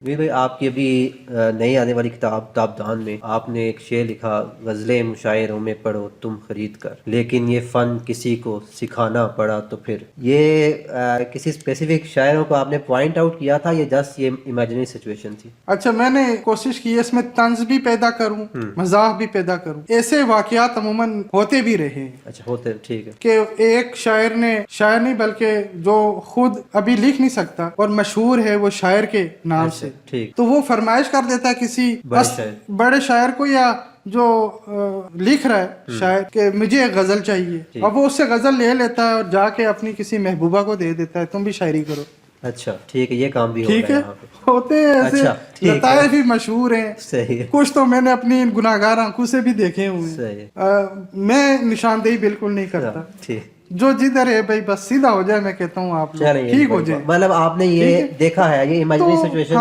We भाई, आपकी अभी नई आने वाली किताब ताबदान में आपने एक शेर लिखा, गज़लें मुशायरों में पढ़ो तुम खरीद कर, लेकिन ये फ़न किसी को सिखाना पड़ा तो फिर। ये किसी स्पेसिफिक शायरों को आपने पॉइंट आउट किया था, ये जस्ट ये इमेजिनरी सिचुएशन थी? अच्छा, मैंने कोशिश की है इसमें तंज भी पैदा करूं, मजाक भी पैदा करूं। ऐसे वाकयात अमूमन होते भी रहे हैं अच्छा, होते, ठीक है। कि एक शायर ने, शायर नहीं बल्कि जो खुद अभी लिख नहीं सकता और मशहूर है वो शायर के नाम अच्छा, से, ठीक। तो वो फरमाइश कर देता है किसी बड़े शायर। बड़े शायर को, या जो लिख रहा है शायर, कि मुझे एक गजल चाहिए। ठीक। अब वो उससे गजल ले लेता है और जाके अपनी किसी महबूबा को दे देता है, तुम भी शायरी करो। अच्छा, ठीक है, ये काम भी हो ठीक रहा है है, यहाँ पे। होते हैं ऐसे। अच्छा, ठीक लताए है। भी मशहूर हैं, सही है। कुछ तो मैंने अपनी गुनाहगार आंखों से भी देखे हुए हैं। सही है। मैं निशानदेही बिल्कुल नहीं करता, हाँ, ठीक। जो जिधर है भाई बस सीधा हो जाए, मैं कहता हूँ आप लोग चलिए, ठीक हो बड़ी जाए। मतलब आपने ये ठीक है, देखा है, ये तो इमेजिनरी सिचुएशन